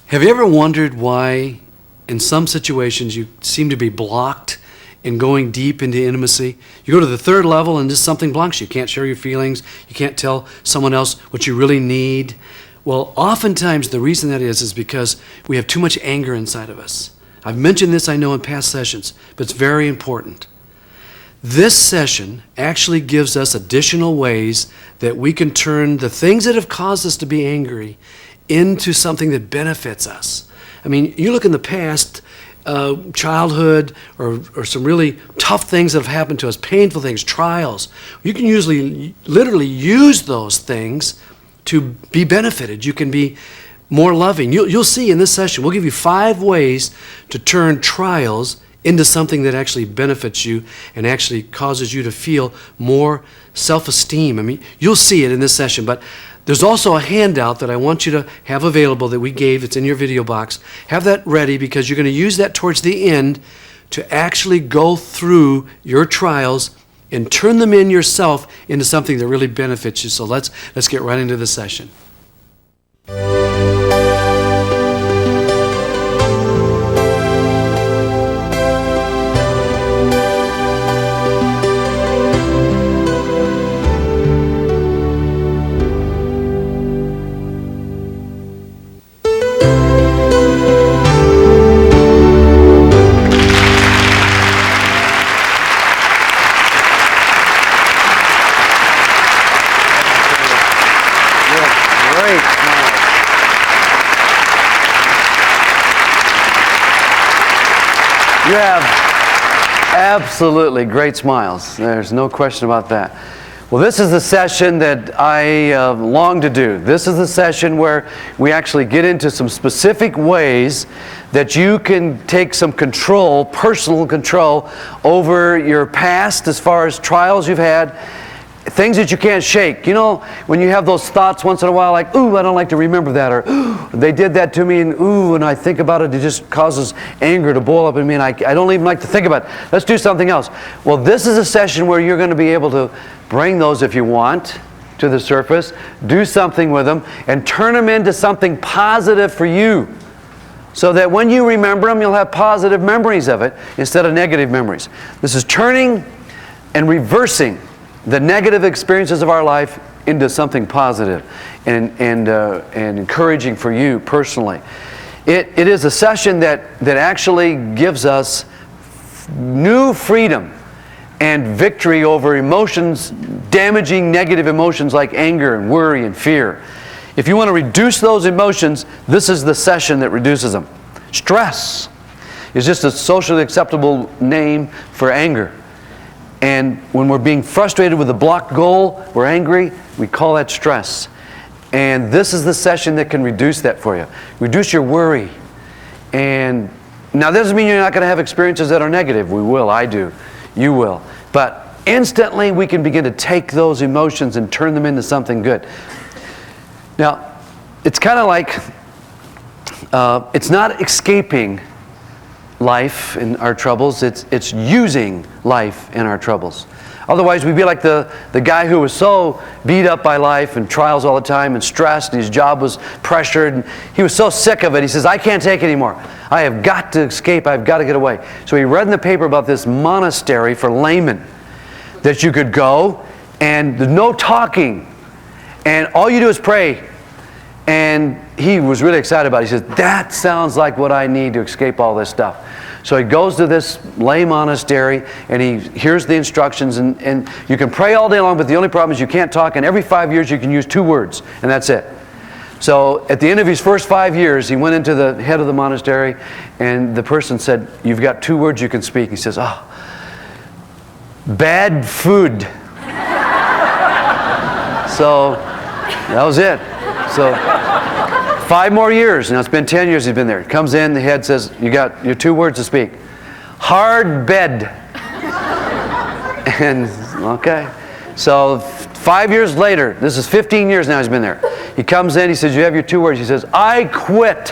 Have you ever wondered why, in some situations, you seem to be blocked in going deep into intimacy? You go to the third level and just something blocks you. You can't share your feelings. You can't tell someone else what you really need. Well, oftentimes the reason that is because we have too much anger inside of us. I've mentioned this, I know, in past sessions, but it's very important. This session actually gives us additional ways that we can turn the things that have caused us to be angry into something that benefits us. I mean, you look in the past, childhood or some really tough things that have happened to us, painful things, trials. You can usually literally use those things to be benefited. You can be more loving. You'll see in this session, we'll give you 5 ways to turn trials into something that actually benefits you and actually causes you to feel more self-esteem. I mean, you'll see it in this session, but there's also a handout that I want you to have available that we gave. It's in your video box. Have that ready because you're going to use that towards the end to actually go through your trials and turn them in yourself into something that really benefits you. So let's get right into the session. You have absolutely great smiles. There's no question about that. Well, this is the session that I long to do. This is the session where we actually get into some specific ways that you can take some control, personal control, over your past as far as trials you've had, things that you can't shake. You know, when you have those thoughts once in a while like, ooh, I don't like to remember that, or ooh, they did that to me, and ooh, when I think about it, it just causes anger to boil up in me, and I don't even like to think about it. Let's do something else. Well, this is a session where you're going to be able to bring those, if you want, to the surface, do something with them, and turn them into something positive for you. So that when you remember them, you'll have positive memories of it instead of negative memories. This is turning and reversing the negative experiences of our life into something positive and encouraging for you personally. It is a session that actually gives us new freedom and victory over emotions, damaging negative emotions like anger and worry and fear. If you want to reduce those emotions, this is the session that reduces them. Stress is just a socially acceptable name for anger. And when we're being frustrated with a blocked goal, we're angry, we call that stress. And this is the session that can reduce that for you. Reduce your worry. And now that doesn't mean you're not going to have experiences that are negative. We will, I do. You will. But instantly we can begin to take those emotions and turn them into something good. Now, it's kind of like, it's not escaping life in our troubles, it's using life in our troubles. Otherwise we'd be like the guy who was so beat up by life and trials all the time and stressed, and his job was pressured, and he was so sick of it, he says, I can't take it anymore. I have got to escape, I've got to get away. So he read in the paper about this monastery for laymen that you could go, and there's no talking, and all you do is pray. And he was really excited about it. He says, that sounds like what I need to escape all this stuff. So he goes to this lay monastery, and he hears the instructions, and you can pray all day long, but the only problem is you can't talk, and every 5 years you can use 2 words, and that's it. So at the end of his first 5 years, he went into the head of the monastery, and the person said, you've got 2 words you can speak. He says, oh, bad food. So that was it. So 5 more years. Now it's been 10 years he's been there. He comes in, the head says, you got your 2 words to speak. Hard bed. And, okay. So 5 years later, this is 15 years now he's been there. He comes in, he says, you have your 2 words. He says, I quit.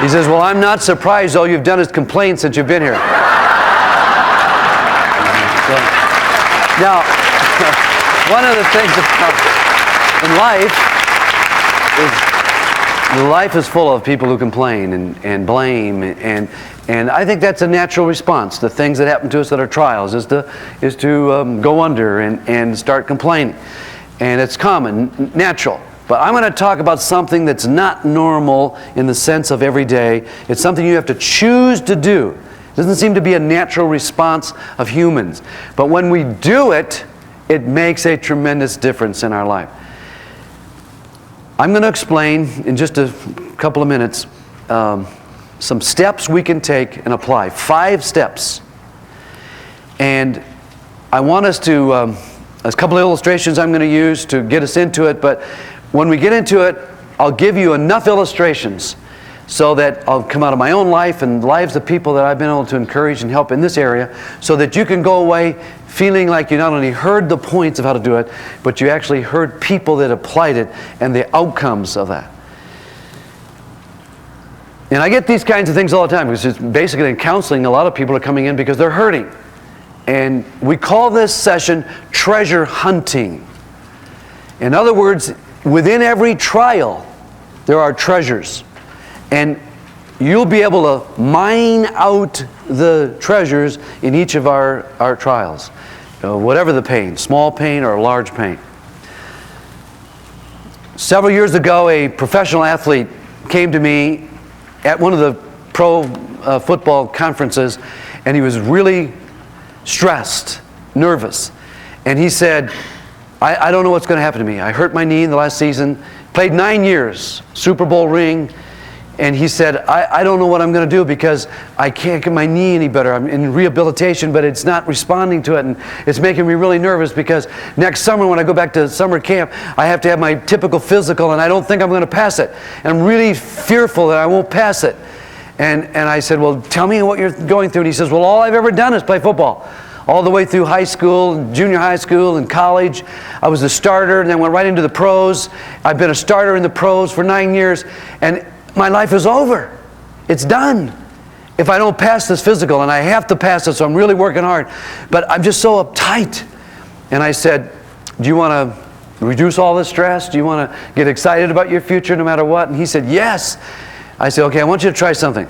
He says, well, I'm not surprised. All you've done is complain since you've been here. So, now, one of the things about in life is Life is full of people who complain and blame, and I think that's a natural response to things that happen to us that are trials, is to go under and start complaining. And it's common, natural. But I'm going to talk about something that's not normal in the sense of every day. It's something you have to choose to do. It doesn't seem to be a natural response of humans. But when we do it, it makes a tremendous difference in our life. I'm going to explain in just a couple of minutes some steps we can take and apply. 5 steps. And I want us to, there's a couple of illustrations I'm going to use to get us into it, but when we get into it, I'll give you enough illustrations so that I'll come out of my own life and lives of people that I've been able to encourage and help in this area, so that you can go away feeling like you not only heard the points of how to do it, but you actually heard people that applied it and the outcomes of that. And I get these kinds of things all the time, because it's basically in counseling, a lot of people are coming in because they're hurting. And we call this session treasure hunting. In other words, within every trial, there are treasures. And you'll be able to mine out the treasures in each of our trials. Whatever the pain, small pain or large pain. Several years ago, a professional athlete came to me at one of the pro football conferences, and he was really stressed, nervous. And he said, I don't know what's going to happen to me. I hurt my knee in the last season, played 9 years, Super Bowl ring, and he said, I don't know what I'm going to do because I can't get my knee any better. I'm in rehabilitation, but it's not responding to it, and it's making me really nervous because next summer when I go back to summer camp, I have to have my typical physical, and I don't think I'm going to pass it. And I'm really fearful that I won't pass it. And I said, well, tell me what you're going through. And he says, well, all I've ever done is play football. All the way through high school, junior high school, and college. I was a starter and then went right into the pros. I've been a starter in the pros for 9 years, and my life is over. It's done. If I don't pass this physical, and I have to pass it, so I'm really working hard, but I'm just so uptight. And I said, do you want to reduce all this stress? Do you want to get excited about your future no matter what? And he said, yes. I said, okay, I want you to try something.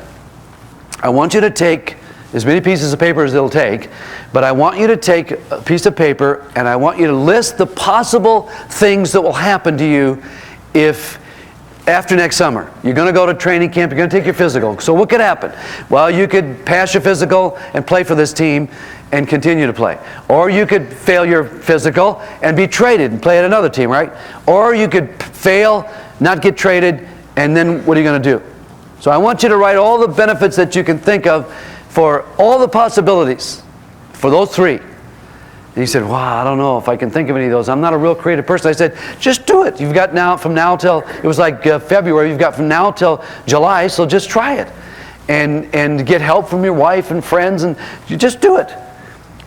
I want you to take as many pieces of paper as it'll take, but I want you to take a piece of paper and I want you to list the possible things that will happen to you if after next summer. You're going to go to training camp, you're going to take your physical. So what could happen? Well, you could pass your physical and play for this team and continue to play. Or you could fail your physical and be traded and play at another team, right? Or you could fail, not get traded, and then what are you going to do? So I want you to write all the benefits that you can think of for all the possibilities for those 3. And he said, wow, I don't know if I can think of any of those. I'm not a real creative person. I said, just do it. You've got now, from now till, it was like February, you've got from now till July, so just try it. And get help from your wife and friends, and you just do it.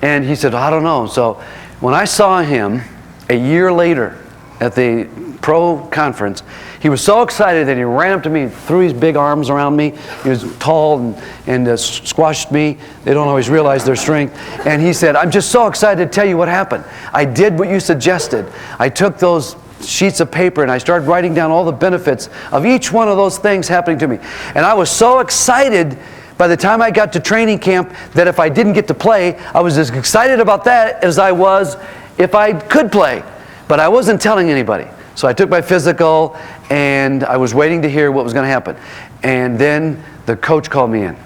And he said, I don't know. So when I saw him a year later at the pro conference, he was so excited that he ran up to me and threw his big arms around me. He was tall and squashed me. They don't always realize their strength. And he said, I'm just so excited to tell you what happened. I did what you suggested. I took those sheets of paper and I started writing down all the benefits of each one of those things happening to me. And I was so excited by the time I got to training camp that if I didn't get to play, I was as excited about that as I was if I could play. But I wasn't telling anybody. So I took my physical, and I was waiting to hear what was going to happen. And then the coach called me in.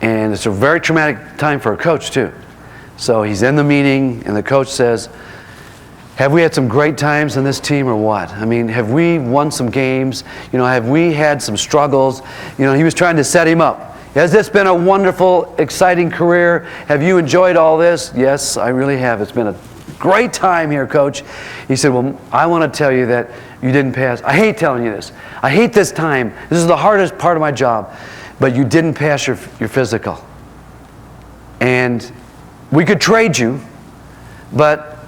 And it's a very traumatic time for a coach, too. So he's in the meeting, and the coach says, have we had some great times in this team or what? I mean, have we won some games? You know, have we had some struggles? You know, he was trying to set him up. Has this been a wonderful, exciting career? Have you enjoyed all this? Yes, I really have. It's been a great time here, Coach. He said, well, I want to tell you that you didn't pass. I hate telling you this. I hate this time. This is the hardest part of my job. But you didn't pass your physical. And we could trade you, but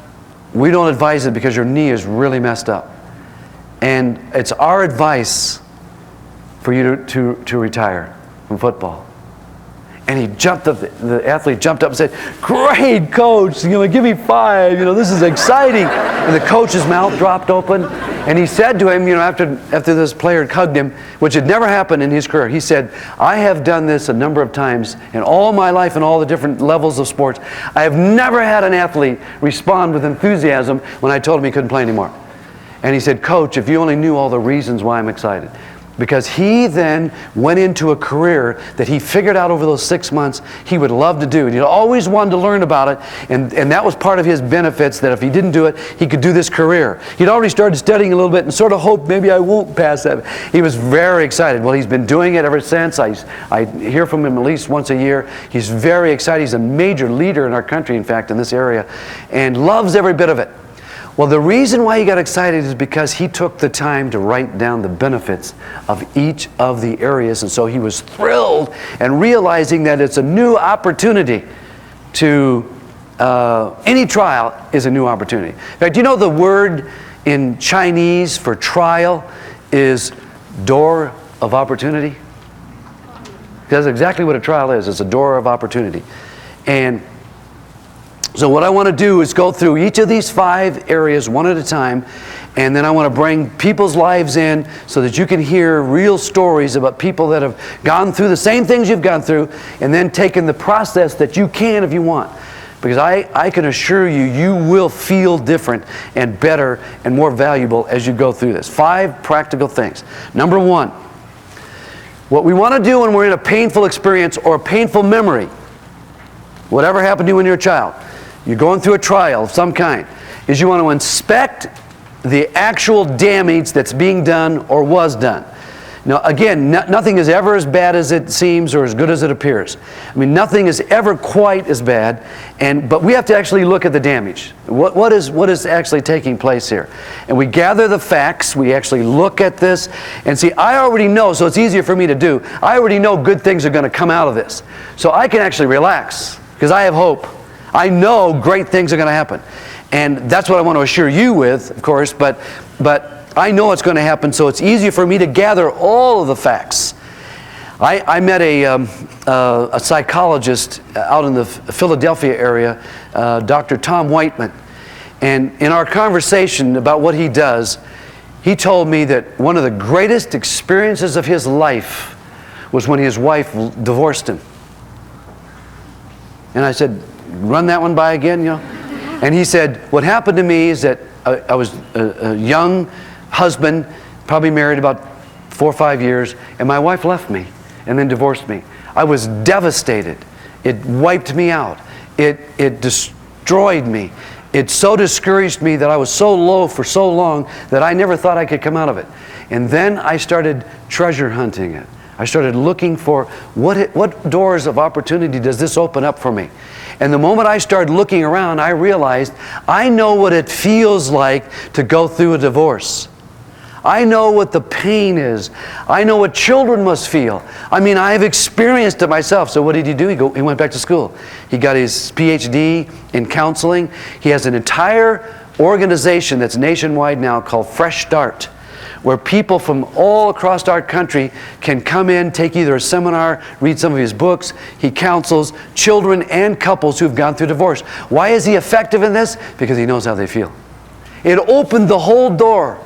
we don't advise it because your knee is really messed up. And it's our advice for you to retire from football. And he jumped up, the athlete jumped up and said, "Great, coach, give me 5, this is exciting." And the coach's mouth dropped open, and he said to him, after this player had hugged him, which had never happened in his career, he said, "I have done this a number of times in all my life in all the different levels of sports. I have never had an athlete respond with enthusiasm when I told him he couldn't play anymore." And he said, "Coach, if you only knew all the reasons why I'm excited." Because he then went into a career that he figured out over those 6 months he would love to do. And he'd always wanted to learn about it, and that was part of his benefits, that if he didn't do it, he could do this career. He'd already started studying a little bit and sort of hoped maybe I won't pass that. He was very excited. Well, he's been doing it ever since. I hear from him at least once a year. He's very excited. He's a major leader in our country, in fact, in this area, and loves every bit of it. Well, the reason why he got excited is because he took the time to write down the benefits of each of the areas. And so he was thrilled and realizing that it's a new opportunity to, any trial is a new opportunity. In fact, the word in Chinese for trial is door of opportunity? That's exactly what a trial is. It's a door of opportunity. And so what I want to do is go through each of these 5 areas one at a time, and then I want to bring people's lives in so that you can hear real stories about people that have gone through the same things you've gone through, and then taken the process that you can if you want. Because I can assure you, you will feel different and better and more valuable as you go through this. 5 practical things. Number 1, what we want to do when we're in a painful experience or a painful memory, whatever happened to you when you were a child, you're going through a trial of some kind, is you want to inspect the actual damage that's being done or was done. Now, again, nothing is ever as bad as it seems or as good as it appears. I mean, nothing is ever quite as bad, but we have to actually look at the damage. What is actually taking place here? And we gather the facts, we actually look at this, and see, I already know, so it's easier for me to do, I already know good things are going to come out of this. So I can actually relax, because I have hope. I know great things are going to happen. And that's what I want to assure you with, of course, but I know it's going to happen, so it's easier for me to gather all of the facts. I met a psychologist out in the Philadelphia area, Dr. Tom Whiteman, and in our conversation about what he does, he told me that one of the greatest experiences of his life was when his wife divorced him. And I said, "Run that one by again, And he said, "What happened to me is that I was a young husband, probably married about 4 or 5 years, and my wife left me and then divorced me. I was devastated. It wiped me out. It destroyed me. It so discouraged me that I was so low for so long that I never thought I could come out of it. And then I started treasure hunting it. I started looking for what doors of opportunity does this open up for me. And the moment I started looking around, I realized I know what it feels like to go through a divorce. I know what the pain is. I know what children must feel. I mean, I've experienced it myself. So what did he do? He went back to school. He got his PhD in counseling. He has an entire organization that's nationwide now called Fresh Start, where people from all across our country can come in, take either a seminar, read some of his books. He counsels children and couples who've gone through divorce. Why is he effective in this? Because he knows how they feel. It opened the whole door.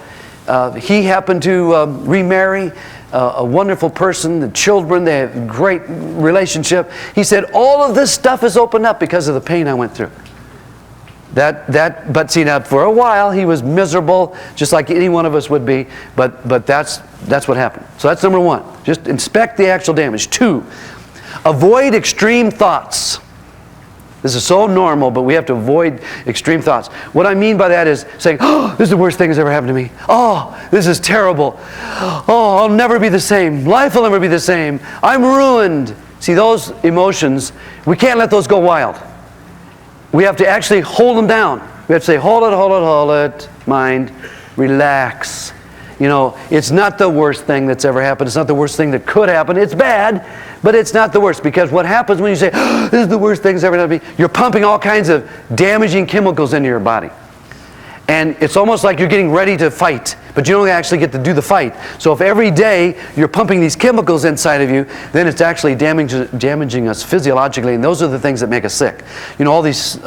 He happened to remarry a wonderful person, the children, they have a great relationship. He said, all of this stuff is opened up because of the pain I went through. But see, now for a while he was miserable, just like any one of us would be. But that's what happened. So that's number 1. Just inspect the actual damage. 2, avoid extreme thoughts. This is so normal, but we have to avoid extreme thoughts. What I mean by that is saying, "Oh, this is the worst thing that's ever happened to me. Oh, this is terrible. Oh, I'll never be the same. Life will never be the same. I'm ruined." See, those emotions, we can't let those go wild. We have to actually hold them down. We have to say, hold it, mind, relax. It's not the worst thing that's ever happened. It's not the worst thing that could happen. It's bad, but it's not the worst. Because what happens when you say, "Oh, this is the worst thing that's ever happened to me," you're pumping all kinds of damaging chemicals into your body. And it's almost like you're getting ready to fight. but you don't actually get to do the fight. So if every day you're pumping these chemicals inside of you, then it's actually damaging us physiologically, and those are the things that make us sick. You know, all these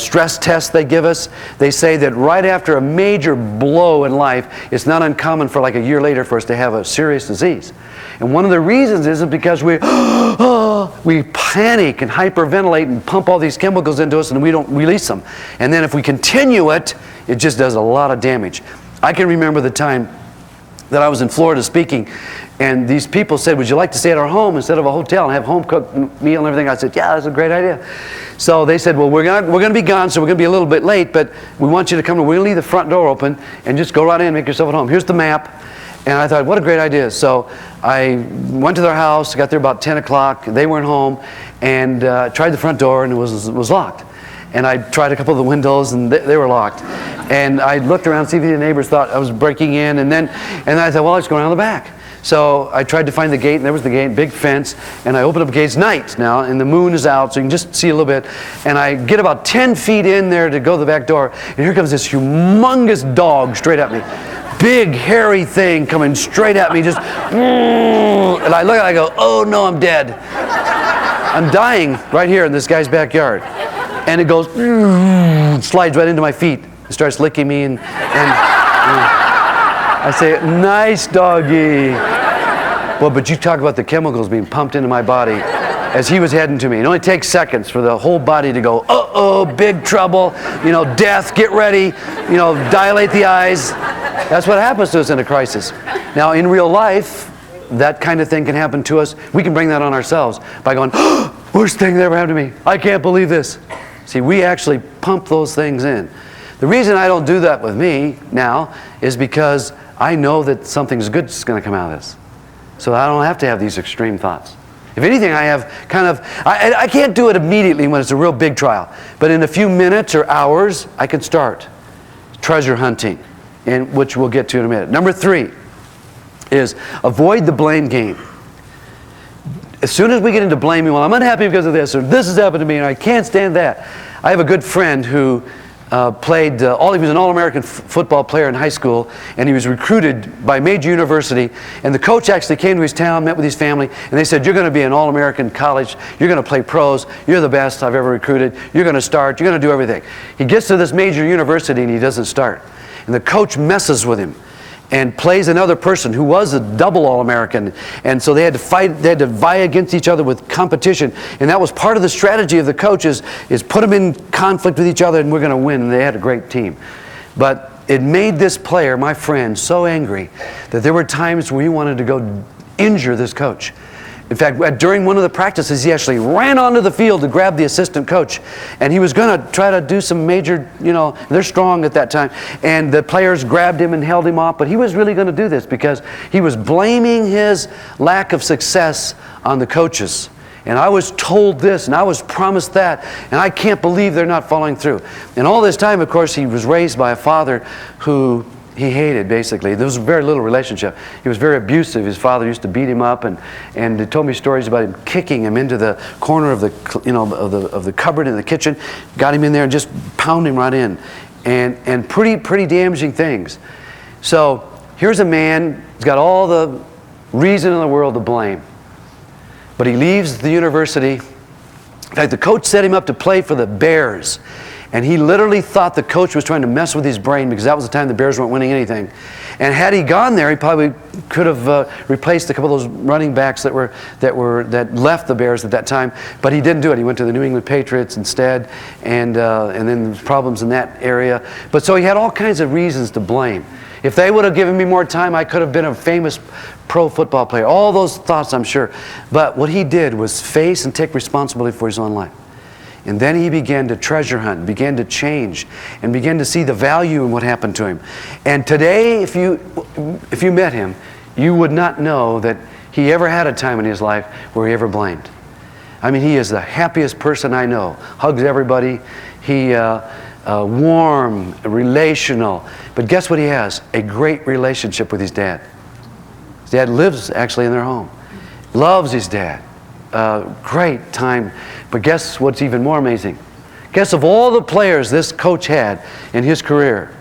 stress tests they give us, they say that right after a major blow in life, it's not uncommon for like a year later for us to have a serious disease. And one of the reasons is because we panic and hyperventilate and pump all these chemicals into us and we don't release them. And then if we continue it, it just does a lot of damage. I can remember the time that I was in Florida speaking, and these people said, would you like to stay at our home instead of a hotel and have home-cooked meal and everything? I said, yeah, that's a great idea. So they said, well, we're going to be gone, so we're going to be a little bit late, but we want you to come. We're going to leave the front door open and just go right in and make yourself at home. Here's the map. And I thought, what a great idea. So I went to their house, got there about 10 o'clock. They weren't home, and tried the front door, and it was locked. And I tried a couple of the windows, and they were locked. And I looked around to see if the neighbors thought I was breaking in, and I thought, well, I'll just go around the back. So I tried to find the gate, and there was the gate, big fence, and I opened up the gate. It's night now, and the moon is out, so you can just see a little bit. And I get about 10 feet in there to go to the back door, and here comes this humongous dog straight at me. Big, hairy thing coming straight at me, just, and I look at it, I go, oh no, I'm dead. I'm dying right here in this guy's backyard. And it goes, slides right into my feet. It starts licking me, and I say, nice doggy. Well, but you talk about the chemicals being pumped into my body as he was heading to me. It only takes seconds for the whole body to go, uh-oh, big trouble, death, get ready, dilate the eyes. That's what happens to us in a crisis. Now, in real life, that kind of thing can happen to us. We can bring that on ourselves by going, oh, worst thing that ever happened to me. I can't believe this. See, we actually pump those things in. The reason I don't do that with me now is because I know that something's good is going to come out of this. So I don't have to have these extreme thoughts. If anything, I have I can't do it immediately when it's a real big trial. But in a few minutes or hours, I can start treasure hunting, which we'll get to in a minute. Number 3 is avoid the blame game. As soon as we get into blaming, well, I'm unhappy because of this, or this has happened to me, and I can't stand that. I have a good friend who he was an All-American football player in high school, and he was recruited by a major university, and the coach actually came to his town, met with his family, and they said, you're going to be an All-American college, you're going to play pros, you're the best I've ever recruited, you're going to start, you're going to do everything. He gets to this major university and he doesn't start. And the coach messes with him and plays another person who was a double All-American. And so they had to fight, they had to vie against each other with competition. And that was part of the strategy of the coaches, is put them in conflict with each other and we're going to win. And they had a great team. But it made this player, my friend, so angry that there were times where he wanted to go injure this coach. In fact, during one of the practices, he actually ran onto the field to grab the assistant coach. And he was going to try to do some major, they're strong at that time. And the players grabbed him and held him off. But he was really going to do this because he was blaming his lack of success on the coaches. And I was told this, and I was promised that, and I can't believe they're not following through. And all this time, of course, he was raised by a father who he hated, basically. There was very little relationship. He was very abusive. His father used to beat him up, and he told me stories about him kicking him into the corner of the cupboard in the kitchen, got him in there and just pound him right in, and pretty damaging things. So here's a man who's got all the reason in the world to blame, but he leaves the university. In fact, the coach set him up to play for the Bears. And he literally thought the coach was trying to mess with his brain because that was the time the Bears weren't winning anything. And had he gone there, he probably could have replaced a couple of those running backs that left the Bears at that time. But he didn't do it. He went to the New England Patriots instead, and then problems in that area. But so he had all kinds of reasons to blame. If they would have given me more time, I could have been a famous pro football player. All those thoughts, I'm sure. But what he did was face and take responsibility for his own life. And then he began to treasure hunt, began to change, and began to see the value in what happened to him. And today, if you met him, you would not know that he ever had a time in his life where he ever blamed. I mean, he is the happiest person I know. Hugs everybody. He warm, relational. But guess what he has? A great relationship with his dad. His dad lives actually in their home. Loves his dad. Great time. But guess what's even more amazing? Guess of all the players this coach had in his career,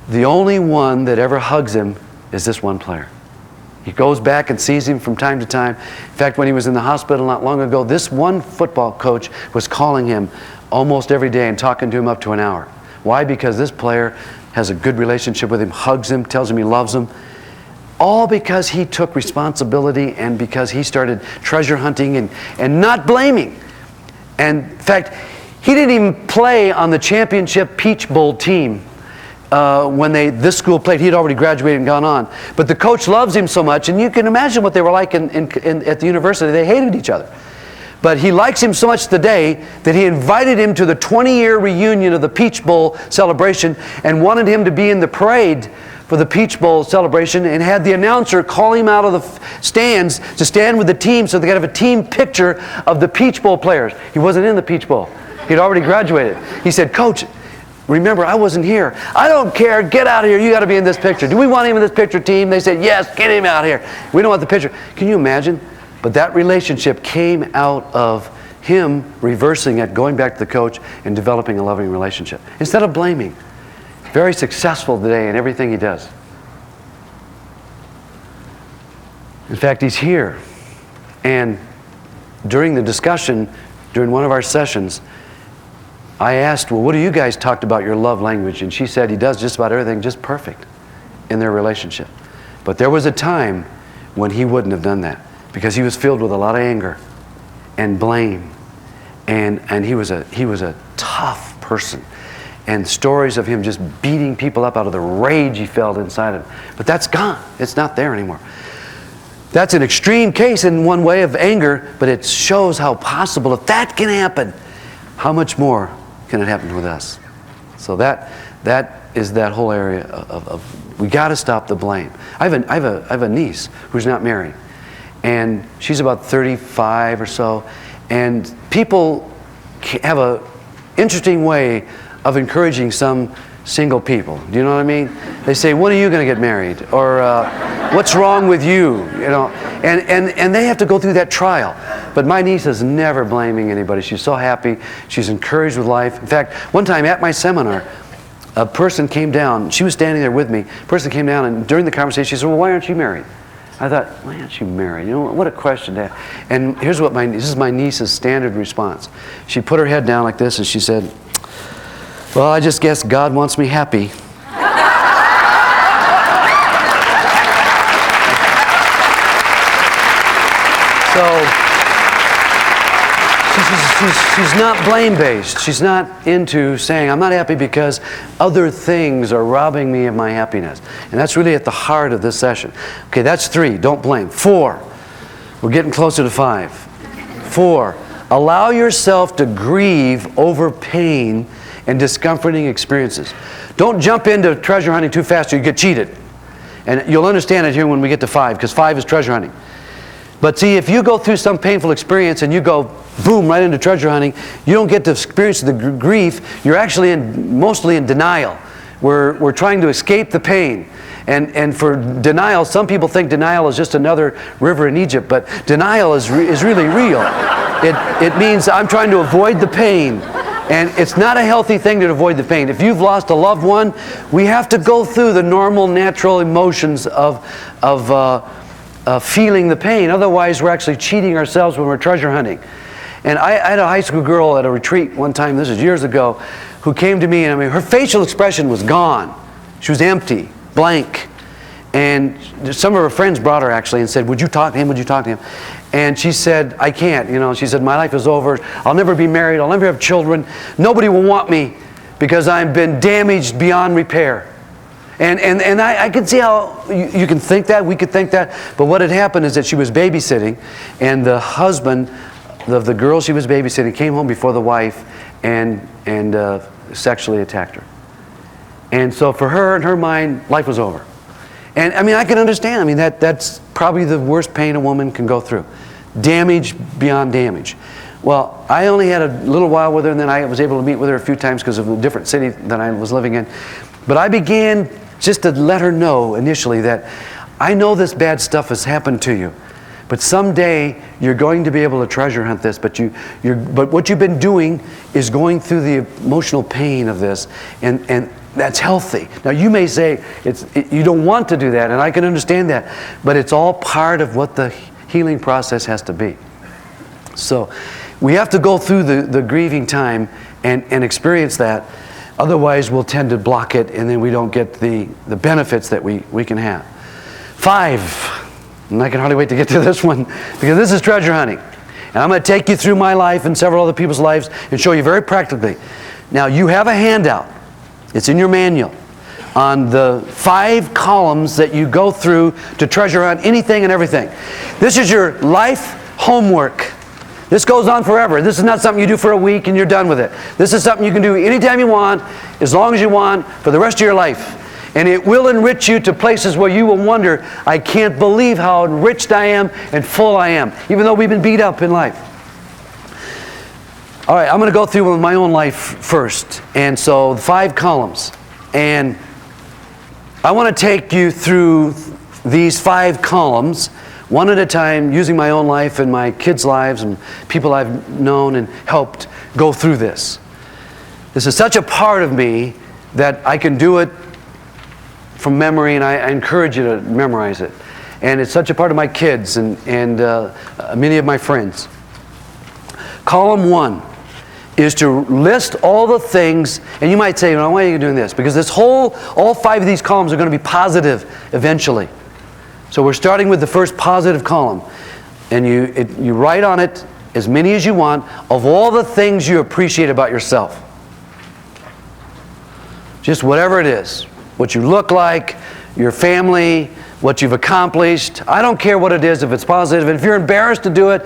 the only one that ever hugs him is this one player. He goes back and sees him from time to time. In fact, when he was in the hospital not long ago, this one football coach was calling him almost every day and talking to him up to an hour. Why? Because this player has a good relationship with him, hugs him, tells him he loves him. All because he took responsibility and because he started treasure hunting and not blaming. And in fact, he didn't even play on the championship Peach Bowl team when this school played. He had already graduated and gone on. But the coach loves him so much, and you can imagine what they were like at the university. They hated each other. But he likes him so much today that he invited him to the 20-year reunion of the Peach Bowl celebration and wanted him to be in the parade for the Peach Bowl celebration, and had the announcer call him out of the stands to stand with the team so they could have a team picture of the Peach Bowl players. He wasn't in the Peach Bowl. He'd already graduated. He said, "Coach, remember, I wasn't here. I don't care. Get out of here. You got to be in this picture. Do we want him in this picture, team?" They said, "Yes, get him out here. We don't want the picture." Can you imagine? But that relationship came out of him reversing it, going back to the coach, and developing a loving relationship instead of blaming. Very successful today in everything he does. In fact, he's here. And during the discussion, during one of our sessions, I asked, "Well, what do you guys talked about your love language?" And she said he does just about everything just perfect in their relationship. But there was a time when he wouldn't have done that because he was filled with a lot of anger and blame. And he was a tough person. And stories of him just beating people up out of the rage he felt inside him. But that's gone. It's not there anymore. That's an extreme case in one way of anger, but it shows how possible, if that can happen, how much more can it happen with us? So that is that whole area of we got to stop the blame. I have a niece who's not married, and she's about 35 or so, and people have a interesting way of encouraging some single people. Do you know what I mean? They say, "When are you going to get married?" Or "What's wrong with you?" You know, and they have to go through that trial. But my niece is never blaming anybody. She's so happy. She's encouraged with life. In fact, one time at my seminar, a person came down. She was standing there with me. A person came down, and during the conversation, she said, "Well, why aren't you married?" I thought, "Why aren't you married?" You know, what a question to have. And here's what this is my niece's standard response. She put her head down like this, and she said, "Well, I just guess God wants me happy." So she's not blame-based. She's not into saying, "I'm not happy because other things are robbing me of my happiness." And that's really at the heart of this session. Okay, that's 3. Don't blame. 4. We're getting closer to 5. 4. Allow yourself to grieve over pain and discomforting experiences. Don't jump into treasure hunting too fast or you get cheated. And you'll understand it here when we get to 5, because 5 is treasure hunting. But see, if you go through some painful experience and you go, boom, right into treasure hunting, you don't get to experience the grief. You're actually mostly in denial. We're trying to escape the pain. And for denial, some people think denial is just another river in Egypt, but denial is really real. It means I'm trying to avoid the pain. And it's not a healthy thing to avoid the pain. If you've lost a loved one, we have to go through the normal, natural emotions of feeling the pain. Otherwise, we're actually cheating ourselves when we're treasure hunting. And I had a high school girl at a retreat one time, this was years ago, who came to me, and I mean, her facial expression was gone. She was empty, blank. And some of her friends brought her actually and said, "Would you talk to him? Would you talk to him?" And she said, "I can't." You know, she said, "My life is over. I'll never be married. I'll never have children. Nobody will want me because I've been damaged beyond repair." And I can see how you can think that, we could think that, but what had happened is that she was babysitting, and the husband of the girl she was babysitting came home before the wife and sexually attacked her. And so for her, in her mind, life was over. And I mean, I can understand. I mean, that's probably the worst pain a woman can go through. Damage beyond damage. Well, I only had a little while with her, and then I was able to meet with her a few times because of a different city that I was living in. But I began just to let her know initially that I know this bad stuff has happened to you, but someday you're going to be able to treasure hunt this. But what you've been doing is going through the emotional pain of this, and That's healthy. Now you may say you don't want to do that, and I can understand that, but it's all part of what the healing process has to be. So we have to go through the grieving time and experience that. Otherwise we'll tend to block it, and then we don't get the benefits that we can have. 5, and I can hardly wait to get to this one, because this is treasure hunting. And I'm going to take you through my life and several other people's lives and show you very practically. Now you have a handout. It's in your manual on the 5 columns that you go through to treasure hunt anything and everything. This is your life homework. This goes on forever. This is not something you do for a week and you're done with it. This is something you can do anytime you want, as long as you want, for the rest of your life. And it will enrich you to places where you will wonder, I can't believe how enriched I am and full I am, even though we've been beat up in life. All right, I'm going to go through my own life first. And so 5 columns. And I want to take you through these 5 columns, one at a time, using my own life and my kids' lives and people I've known and helped go through this. This is such a part of me that I can do it from memory, and I encourage you to memorize it. And it's such a part of my kids and many of my friends. Column 1 is to list all the things, and you might say, well, why are you doing this? Because all 5 of these columns are going to be positive eventually. So we're starting with the first positive column. And you write on it as many as you want of all the things you appreciate about yourself. Just whatever it is. What you look like, your family, what you've accomplished. I don't care what it is, if it's positive. And if you're embarrassed to do it,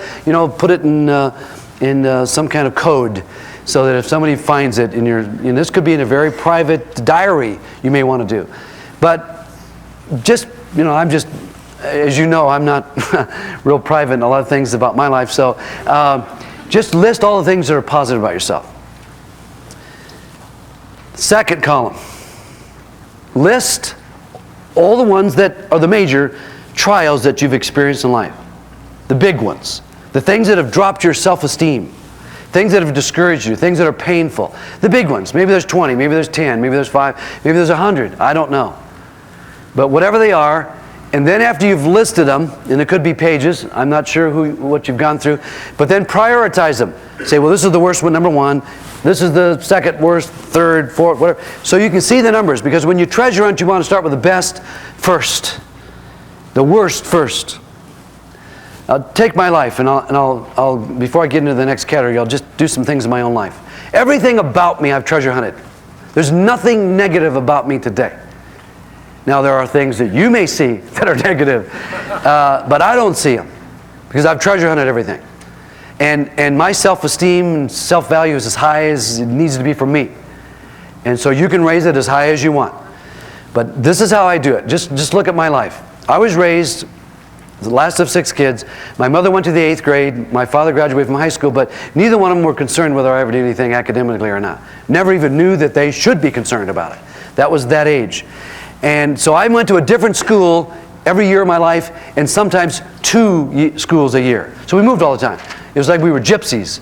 put it in some kind of code, so that if somebody finds it and this could be in a very private diary you may want to do. But just, I'm just, as you know, I'm not real private in a lot of things about my life, so just list all the things that are positive about yourself. Second column, list all the ones that are the major trials that you've experienced in life. The big ones. The things that have dropped your self-esteem. Things that have discouraged you. Things that are painful. The big ones. Maybe there's 20. Maybe there's 10. Maybe there's 5. Maybe there's 100. I don't know. But whatever they are, and then after you've listed them, and it could be pages. I'm not sure what you've gone through. But then prioritize them. Say, well, this is the worst one, number 1. This is the second worst, third, fourth, whatever. So you can see the numbers. Because when you treasure hunt, you want to start with the best first. The worst first. Take my life, and I'll before I get into the next category, I'll just do some things in my own life. Everything about me I've treasure hunted. There's nothing negative about me today. Now there are things that you may see that are negative, but I don't see them because I've treasure hunted everything. And my self-esteem and self-value is as high as it needs to be for me. And so you can raise it as high as you want. But this is how I do it. Just look at my life. I was raised the last of 6 kids. My mother went to the 8th grade. My father graduated from high school, but neither one of them were concerned whether I ever did anything academically or not. Never even knew that they should be concerned about it. That was that age. And so I went to a different school every year of my life, and sometimes 2 schools a year. So we moved all the time. It was like we were gypsies.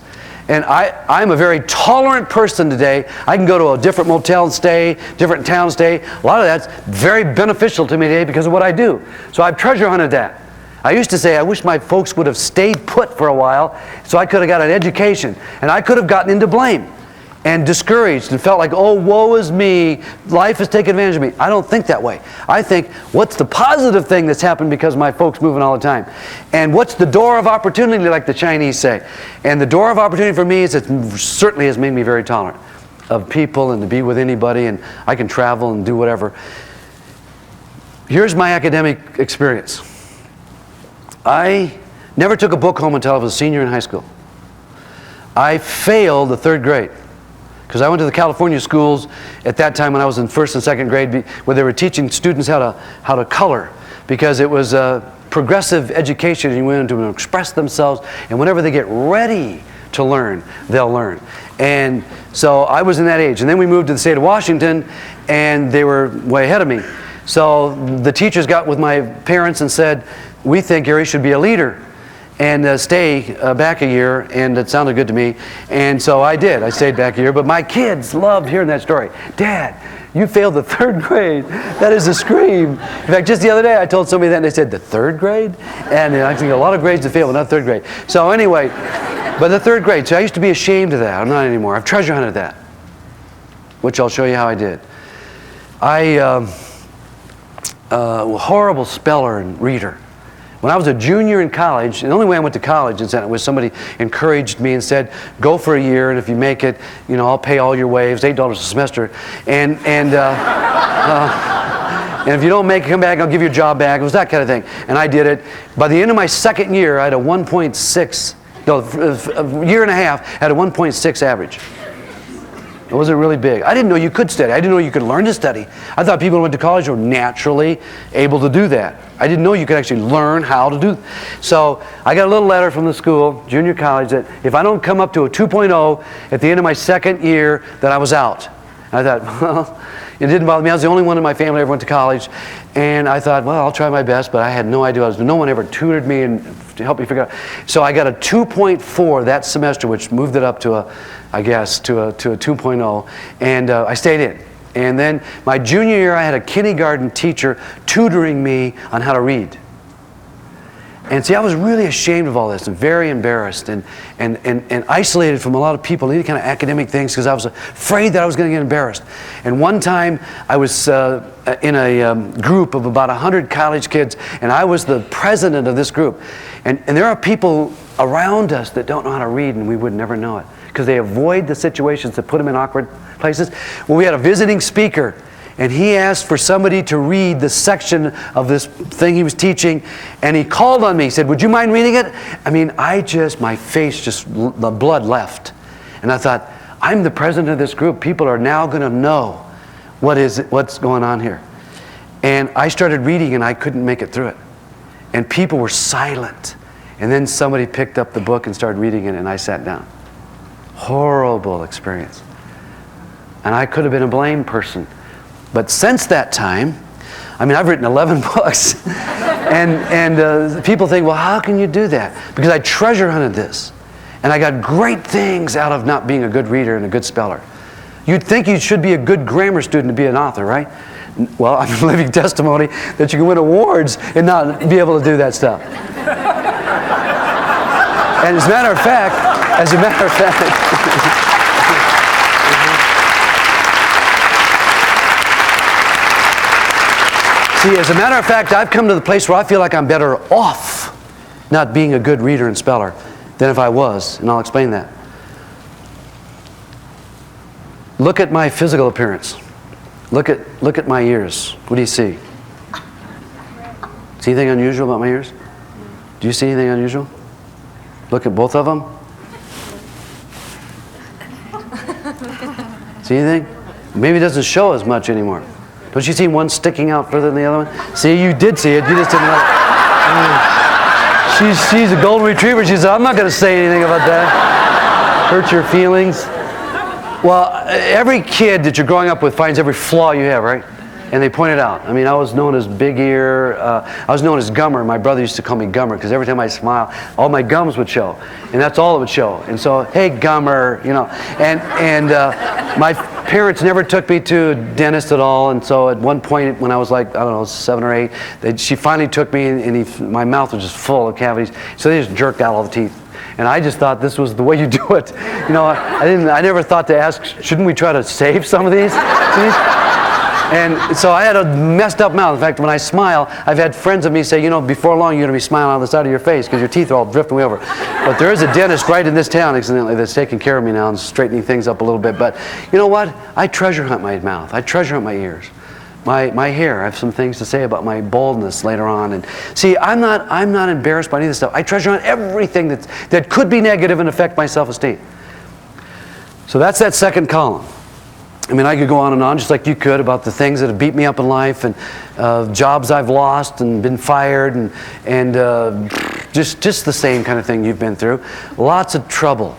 And I'm a very tolerant person today. I can go to a different motel and stay, different town and stay. A lot of that's very beneficial to me today because of what I do. So I've treasure hunted that. I used to say, I wish my folks would have stayed put for a while so I could have got an education. And I could have gotten into blame and discouraged and felt like, oh, woe is me. Life has taken advantage of me. I don't think that way. I think, what's the positive thing that's happened because my folks moving all the time? And what's the door of opportunity, like the Chinese say? And the door of opportunity for me is it certainly has made me very tolerant of people and to be with anybody, and I can travel and do whatever. Here's my academic experience. I never took a book home until I was a senior in high school. I failed the 3rd grade because I went to the California schools at that time when I was in 1st and 2nd grade, where they were teaching students how to color, because it was a progressive education and you wanted to express themselves, and whenever they get ready to learn, they'll learn. And so I was in that age. And then we moved to the state of Washington, and they were way ahead of me. So the teachers got with my parents and said, we think Gary should be a leader and stay back a year, and it sounded good to me. And so I did. I stayed back a year, but my kids loved hearing that story. Dad, You failed the 3rd grade. That is a scream. In fact, just the other day I told somebody that and they said, the 3rd grade? And I think a lot of grades to fail, but not 3rd grade. So anyway, but the 3rd grade. So I used to be ashamed of that. I'm not anymore. I've treasure hunted that, which I'll show you how I did. Horrible speller and reader. When I was a junior in college, the only way I went to college is that somebody encouraged me and said, go for a year, and if you make it, I'll pay all your waves, $8 a semester, and if you don't make it, come back, I'll give you a job back. It was that kind of thing. And I did it. By the end of my 2nd year, I had a 1.6, a year and a half, I had a 1.6 average. It wasn't really big. I didn't know you could study. I didn't know you could learn to study. I thought people who went to college were naturally able to do that. I didn't know you could actually learn how to do. So I got a little letter from the school, junior college, that if I don't come up to a 2.0 at the end of my 2nd year, that I was out. And I thought, well, it didn't bother me. I was the only one in my family who ever went to college. And I thought, well, I'll try my best, but I had no idea. No one ever tutored me and to help me figure out. So I got a 2.4 that semester, which moved it up to a 2.0, and I stayed in. And then my junior year, I had a kindergarten teacher tutoring me on how to read. And see, I was really ashamed of all this and very embarrassed and isolated from a lot of people, any kind of academic things, because I was afraid that I was going to get embarrassed. And one time, I was in a group of about 100 college kids, and I was the president of this group. And there are people around us that don't know how to read, and we would never know it, because they avoid the situations that put them in awkward places. Well, we had a visiting speaker, and he asked for somebody to read the section of this thing he was teaching, and he called on me. He said, would you mind reading it? I mean, my face the blood left. And I thought, I'm the president of this group. People are now going to know what's going on here. And I started reading, and I couldn't make it through it. And people were silent. And then somebody picked up the book and started reading it, and I sat down. Horrible experience. And I could have been a blame person. But since that time, I've written 11 books. and people think, well, how can you do that? Because I treasure hunted this. And I got great things out of not being a good reader and a good speller. You'd think you should be a good grammar student to be an author, right? Well, I'm a living testimony that you can win awards and not be able to do that stuff. And as a matter of fact, see, as a matter of fact, I've come to the place where I feel like I'm better off not being a good reader and speller than if I was, and I'll explain that. Look at my physical appearance. Look at my ears. What do you see? See anything unusual about my ears? Do you see anything unusual? Look at both of them. See anything? Maybe it doesn't show as much anymore. Don't you see one sticking out further than the other one? See, you did see it. You just didn't know. She's a golden retriever. She said, I'm not going to say anything about that. Hurt your feelings. Well, every kid that you're growing up with finds every flaw you have, right? And they point it out. I was known as Big Ear. I was known as Gummer. My brother used to call me Gummer because every time I smile, all my gums would show. And that's all it would show. And so, hey, Gummer, And my parents never took me to a dentist at all. And so at one point when I was like, 7 or 8, she finally took me and my mouth was just full of cavities. So they just jerked out all the teeth. And I just thought this was the way you do it. I never thought to ask, shouldn't we try to save some of these? And so I had a messed up mouth. In fact, when I smile, I've had friends of me say, before long you're going to be smiling on the side of your face because your teeth are all drifting way over. But there is a dentist right in this town, incidentally, that's taking care of me now and straightening things up a little bit. But you know what? I treasure hunt my mouth. I treasure hunt my ears. My hair. I have some things to say about my baldness later on. And see, I'm not embarrassed by any of this stuff. I treasure hunt everything that could be negative and affect my self-esteem. So that's that second column. I could go on and on, just like you could, about the things that have beat me up in life and jobs I've lost and been fired and just the same kind of thing you've been through. Lots of trouble.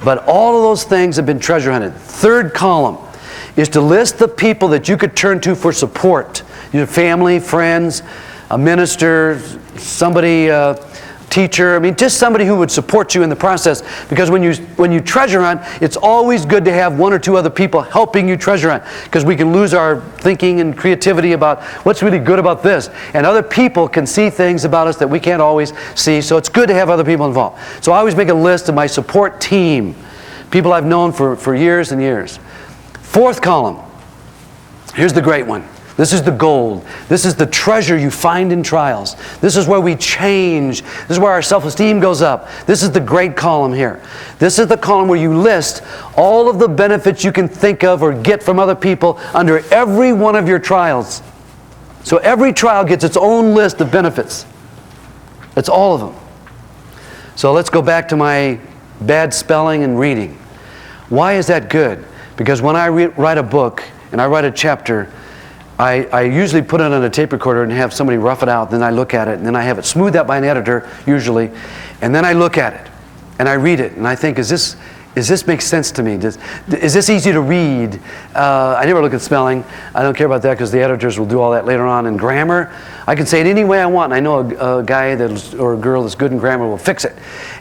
But all of those things have been treasure hunted. Third column is to list the people that you could turn to for support. Your family, friends, a minister, somebody teacher. I mean, just somebody who would support you in the process. Because when you treasure hunt, it's always good to have one or two other people helping you treasure hunt. Because we can lose our thinking and creativity about what's really good about this. And other people can see things about us that we can't always see. So it's good to have other people involved. So I always make a list of my support team. People I've known for years and years. Fourth column. Here's the great one. This is the gold. This is the treasure you find in trials. This is where we change. This is where our self-esteem goes up. This is the great column here. This is the column where you list all of the benefits you can think of or get from other people under every one of your trials. So every trial gets its own list of benefits. It's all of them. So let's go back to my bad spelling and reading. Why is that good? Because when I write a book and I write a chapter, I usually put it on a tape recorder and have somebody rough it out, then I look at it, and then I have it smoothed out by an editor, usually, and then I look at it, and I read it, and I think, does this make sense to me? Is this easy to read? I never look at spelling. I don't care about that because the editors will do all that later on. And grammar, I can say it any way I want, and I know a guy or a girl that's good in grammar will fix it.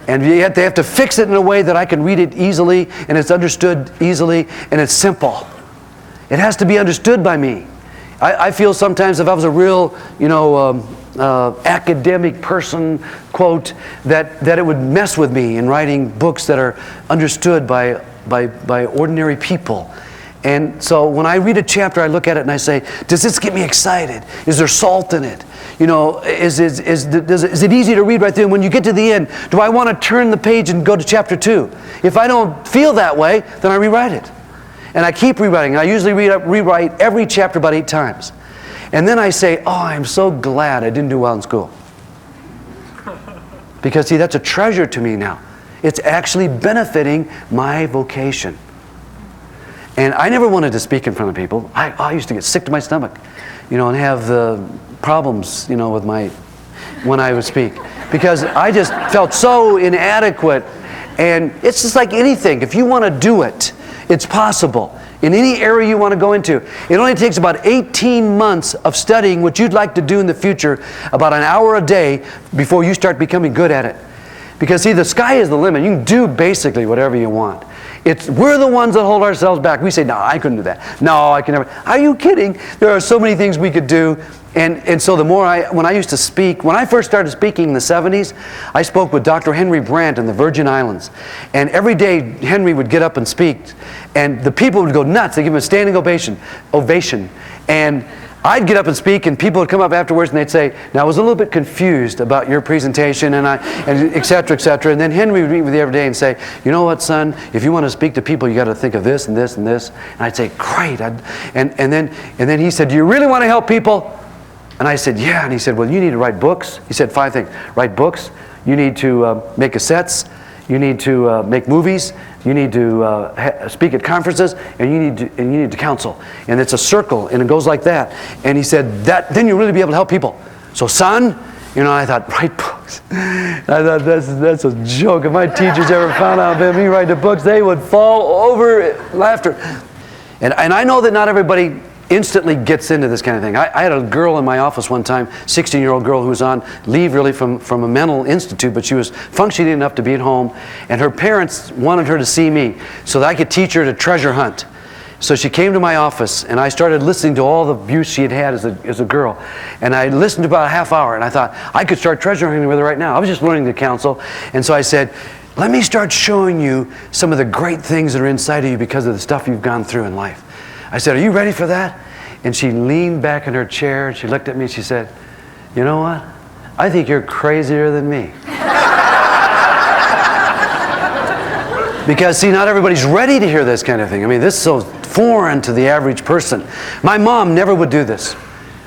And they have to fix it in a way that I can read it easily, and it's understood easily, and it's simple. It has to be understood by me. I feel sometimes if I was a real, academic person, quote, that it would mess with me in writing books that are understood by ordinary people. And so when I read a chapter, I look at it and I say, does this get me excited? Is there salt in it? Is it easy to read right there? And when you get to the end, do I want to turn the page and go to chapter 2? If I don't feel that way, then I rewrite it. And I keep rewriting. I usually rewrite every chapter about 8 times. And then I say, oh, I'm so glad I didn't do well in school. Because, see, that's a treasure to me now. It's actually benefiting my vocation. And I never wanted to speak in front of people. I used to get sick to my stomach, and have the problems, when I would speak. Because I just felt so inadequate. And it's just like anything. If you want to do it, it's possible. In any area you want to go into. It only takes about 18 months of studying what you'd like to do in the future, about an hour a day, before you start becoming good at it. Because, see, the sky is the limit. You can do basically whatever you want. We're the ones that hold ourselves back. We say, no, I couldn't do that. No, I can never. Are you kidding? There are so many things we could do. And so the more when I used to speak, when I first started speaking in the 70s, I spoke with Dr. Henry Brandt in the Virgin Islands. And every day Henry would get up and speak, and the people would go nuts. They'd give him a standing ovation. And I'd get up and speak, and people would come up afterwards and they'd say, now I was a little bit confused about your presentation, and et cetera, et cetera. And then Henry would meet with me every day and say, you know what, son, if you want to speak to people, you got to think of this and this and this. And I'd say, great. And then he said, do you really want to help people? And I said, yeah. And he said, well, you need to write books. He said 5 things. Write books. You need to make cassettes. You need to make movies. You need to speak at conferences, and you need to counsel. And it's a circle, and it goes like that. And he said, then you'll really be able to help people. So, son, I thought, write books. I thought, that's a joke. If my teachers ever found out about me writing books, they would fall over laughter. And I know that not everybody instantly gets into this kind of thing. I had a girl in my office one time, 16-year-old girl who was on leave really from a mental institute, but she was functioning enough to be at home, and her parents wanted her to see me so that I could teach her to treasure hunt. So she came to my office, and I started listening to all the abuse she had had as a girl. And I listened to about a half hour, and I thought, I could start treasure hunting with her right now. I was just learning to counsel. And so I said, let me start showing you some of the great things that are inside of you because of the stuff you've gone through in life. I said, are you ready for that? And she leaned back in her chair, and she looked at me, and she said, you know what? I think you're crazier than me. Because, see, not everybody's ready to hear this kind of thing. I mean, this is so foreign to the average person. My mom never would do this.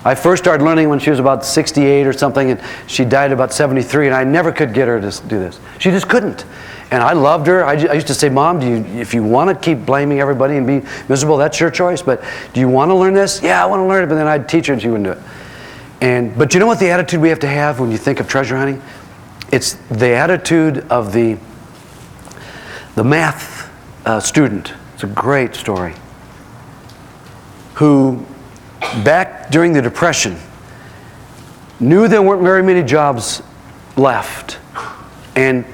I first started learning when she was about 68 or something, and she died about 73, and I never could get her to do this. She just couldn't. And I loved her. I used to say, Mom, if you want to keep blaming everybody and be miserable, that's your choice. But do you want to learn this? Yeah, I want to learn it. But then I'd teach her and she wouldn't do it. But you know what the attitude we have to have when you think of treasure hunting? It's the attitude of the math student. It's a great story. Who, back during the Depression, knew there weren't very many jobs left. And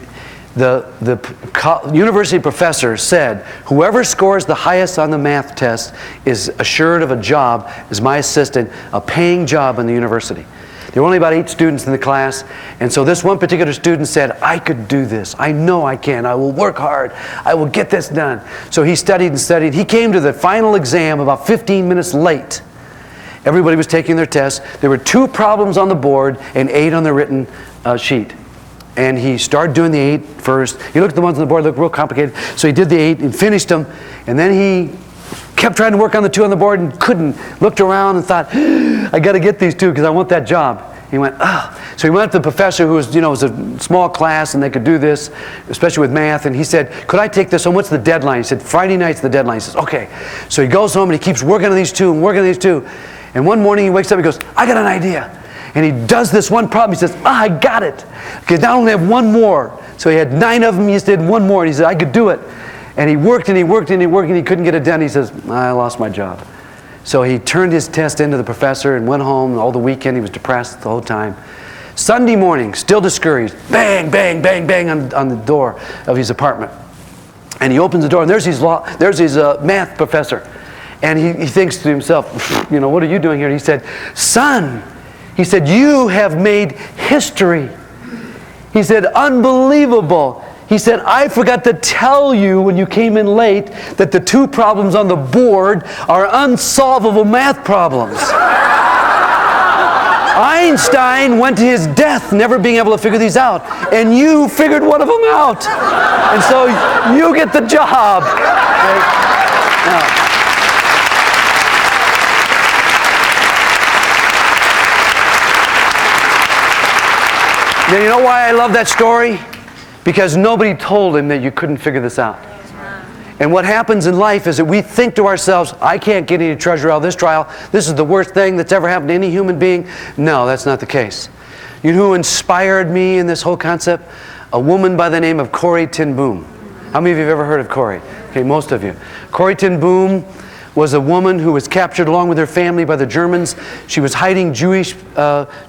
the university professor said, whoever scores the highest on the math test is assured of a job as my assistant, a paying job in the university. There were only about 8 students in the class, and so this one particular student said, I could do this. I know I can. I will work hard. I will get this done. So he studied and studied. He came to the final exam about 15 minutes late. Everybody was taking their test. There were 2 problems on the board and 8 on the written sheet. And he started doing the 8 first. He looked at the ones on the board, looked real complicated. So he did the 8 and finished them. And then he kept trying to work on the 2 on the board and couldn't. Looked around and thought, I got to get these 2 because I want that job. He went, oh. So he went up to the professor who was, was a small class and they could do this, especially with math. And he said, could I take this home? What's the deadline? He said, Friday night's the deadline. He says, okay. So he goes home and he keeps working on these 2 and working on these 2. And one morning he wakes up and he goes, I got an idea. And he does this one problem. He says, I got it. Because now I only have 1 more. So he had 9 of them. He just did 1 more. And he said, I could do it. And he worked and he worked and he worked and he couldn't get it done. He says, I lost my job. So he turned his test into the professor and went home all the weekend. He was depressed the whole time. Sunday morning, still discouraged. Bang, bang, bang, bang on the door of his apartment. And he opens the door and there's his math professor. And he thinks to himself, what are you doing here? And he said, son, he said, you have made history. He said, unbelievable. He said, I forgot to tell you when you came in late that the 2 problems on the board are unsolvable math problems. Einstein went to his death never being able to figure these out. And you figured one of them out. And so you get the job. Now, now, you know why I love that story? Because nobody told him that you couldn't figure this out. And what happens in life is that we think to ourselves, I can't get any treasure out of this trial. This is the worst thing that's ever happened to any human being. No, that's not the case. You know who inspired me in this whole concept? A woman by the name of Corrie ten Boom. How many of you have ever heard of Corrie? Okay, most of you. Corrie ten Boom was a woman who was captured along with her family by the Germans. She was hiding Jewish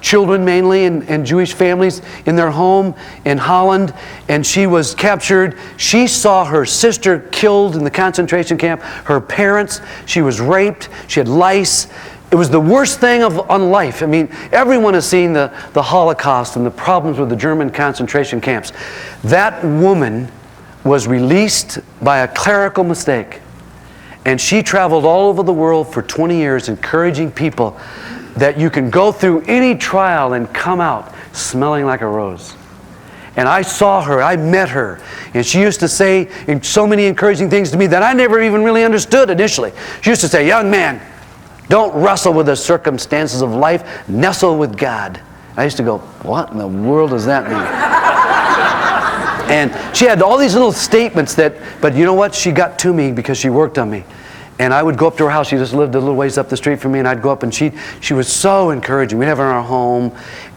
children mainly and Jewish families in their home in Holland, and she was captured. She saw her sister killed in the concentration camp, her parents. She was raped. She had lice. It was the worst thing on life. I mean, everyone has seen the Holocaust and the problems with the German concentration camps. That woman was released by a clerical mistake. And she traveled all over the world for 20 years encouraging people that you can go through any trial and come out smelling like a rose. And I saw her, I met her, and she used to say so many encouraging things to me that I never even really understood initially. She used to say, young man, don't wrestle with the circumstances of life, nestle with God. I used to go, what in the world does that mean? And she had all these little statements but you know what? She got to me because she worked on me. And I would go up to her house. She just lived a little ways up the street from me, and I'd go up, and she was so encouraging. We'd have her in our home,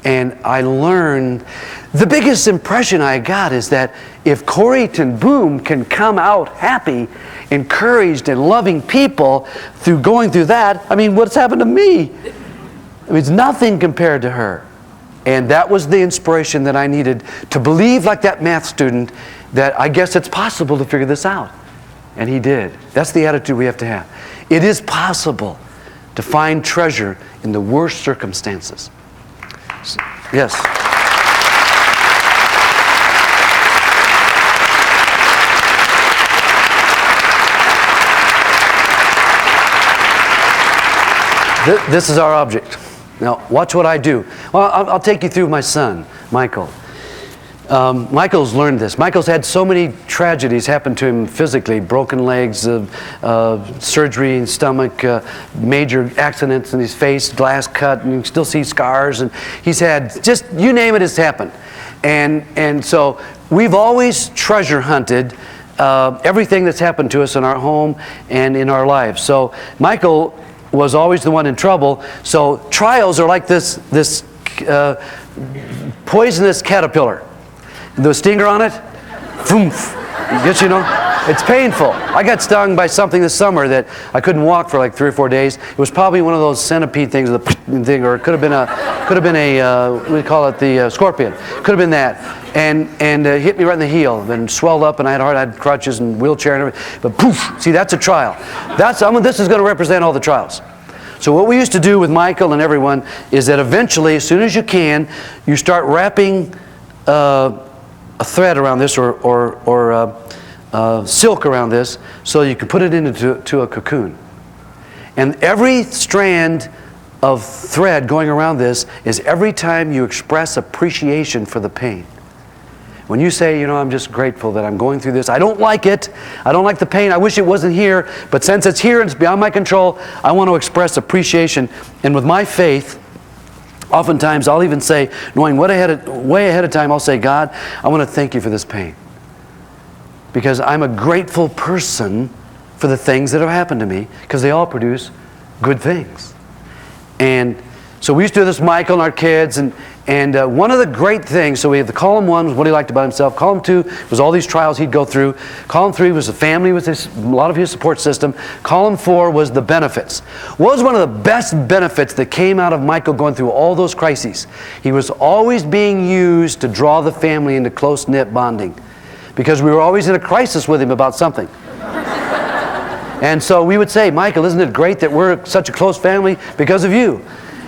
and I learned, the biggest impression I got is that if Corrie ten Boom can come out happy, encouraged, and loving people through going through that, I mean, what's happened to me? I mean, it's nothing compared to her. And that was the inspiration that I needed to believe, like that math student, that I guess it's possible to figure this out. And he did. That's the attitude we have to have. It is possible to find treasure in the worst circumstances. Yes? This is our object. Now, watch what I do. Well, I'll take you through my son, Michael. Michael's learned this. Michael's had so many tragedies happen to him physically, broken legs, surgery in stomach, major accidents in his face, glass cut, and you can still see scars, and he's had, just you name it, it's happened. And so we've always treasure hunted everything that's happened to us in our home and in our lives. So Michael was always the one in trouble. So trials are like this poisonous caterpillar. The stinger on it, boom, you know, It's painful. I got stung by something this summer that I couldn't walk for like 3 or 4 days. It was probably one of those centipede things, or it could have been a what do you call it, the scorpion. Could have been that, and hit me right in the heel. Then swelled up, and I had crutches and wheelchair and everything. But poof! See, that's a trial. This is going to represent all the trials. So what we used to do with Michael and everyone is that eventually, as soon as you can, you start wrapping a thread around this or silk around this so you can put it into a cocoon. And every strand of thread going around this is every time you express appreciation for the pain. When you say, I'm just grateful that I'm going through this. I don't like it. I don't like the pain. I wish it wasn't here. But since it's here and it's beyond my control, I want to express appreciation. And with my faith, oftentimes I'll even say, knowing way ahead of time, I'll say, God, I want to thank you for this pain. Because I'm a grateful person for the things that have happened to me, because they all produce good things. And so we used to do this, Michael and our kids, and one of the great things, so we have the column 1 was what he liked about himself. Column 2 was all these trials he'd go through. Column 3 was the family, with a lot of his support system. Column 4 was the benefits. What was one of the best benefits that came out of Michael going through all those crises? He was always being used to draw the family into close-knit bonding, because we were always in a crisis with him about something. And so we would say, Michael, isn't it great that we're such a close family because of you?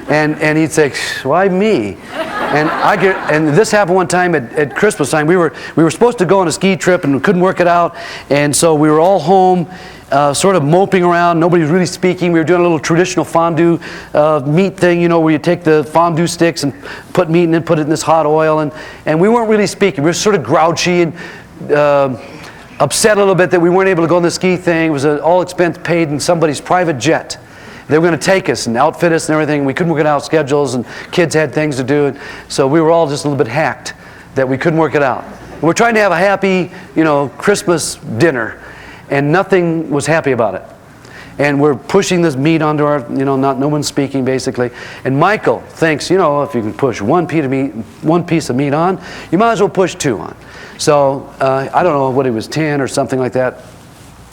And he'd say, why me? And this happened one time at Christmas time. We were supposed to go on a ski trip and we couldn't work it out. And so we were all home, sort of moping around. Nobody was really speaking. We were doing a little traditional fondue meat thing, where you take the fondue sticks and put meat in it, put it in this hot oil. And we weren't really speaking. We were sort of grouchy and upset a little bit that we weren't able to go on the ski thing. It was an all expense paid in somebody's private jet. They were going to take us and outfit us and everything. We couldn't work it out schedules, and kids had things to do. And so we were all just a little bit hacked that we couldn't work it out. And we're trying to have a happy, Christmas dinner, and nothing was happy about it. And we're pushing this meat onto our, no one's speaking basically. And Michael thinks, if you can push one piece of meat on, you might as well push 2 on. So I don't know what it was, 10 or something like that.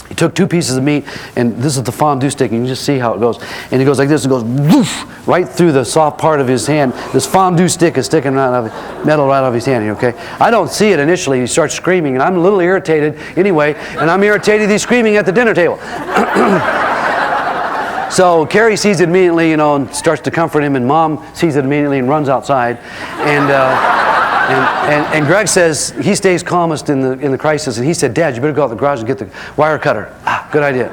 He took 2 pieces of meat, and this is the fondue stick, and you can just see how it goes. And he goes like this, and goes woof, right through the soft part of his hand. This fondue stick is sticking metal right off his hand here, okay? I don't see it initially. He starts screaming, and I'm a little irritated anyway, and I'm irritated he's screaming at the dinner table. So Carrie sees it immediately, and starts to comfort him, and Mom sees it immediately and runs outside. And Greg says he stays calmest in the crisis, and he said, Dad, you better go out in the garage and get the wire cutter. Good idea.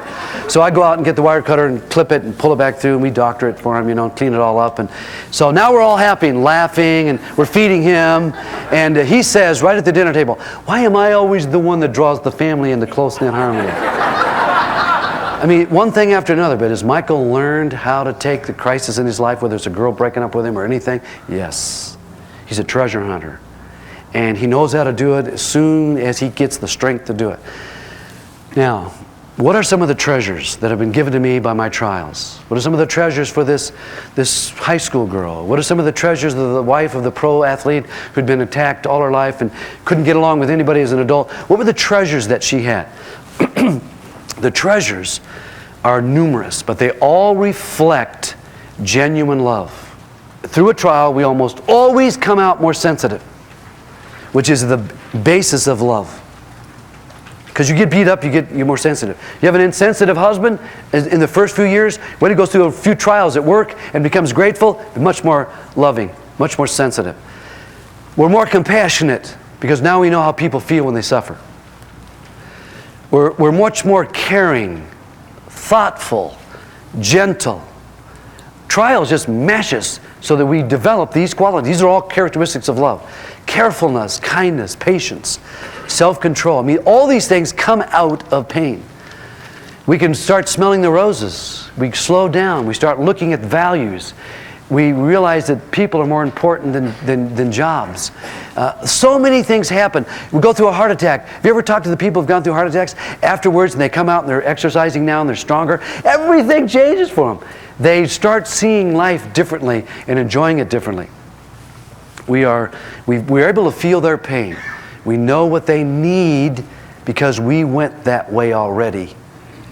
So I go out and get the wire cutter and clip it and pull it back through, and we doctor it for him, clean it all up. And so now we're all happy and laughing, and we're feeding him. And he says right at the dinner table, why am I always the one that draws the family into close-knit harmony? I mean, one thing after another, but has Michael learned how to take the crisis in his life, whether it's a girl breaking up with him or anything? Yes. He's a treasure hunter. And he knows how to do it as soon as he gets the strength to do it. Now, what are some of the treasures that have been given to me by my trials? What are some of the treasures for this high school girl? What are some of the treasures of the wife of the pro athlete who'd been attacked all her life and couldn't get along with anybody as an adult? What were the treasures that she had? The treasures are numerous, but they all reflect genuine love. Through a trial, we almost always come out more sensitive, which is the basis of love. Because you get beat up, you're more sensitive. You have an insensitive husband, in the first few years, when he goes through a few trials at work and becomes grateful, much more loving, much more sensitive. We're more compassionate, because now we know how people feel when they suffer. We're much more caring, thoughtful, gentle. Trials just mesh us so that we develop these qualities. These are all characteristics of love. Carefulness, kindness, patience, self-control. I mean, all these things come out of pain. We can start smelling the roses. We slow down. We start looking at values. We realize that people are more important than jobs. So many things happen. We go through a heart attack. Have you ever talked to the people who've gone through heart attacks afterwards, and they come out and they're exercising now and they're stronger? Everything changes for them. They start seeing life differently and enjoying it differently. We're able to feel their pain. We know what they need because we went that way already,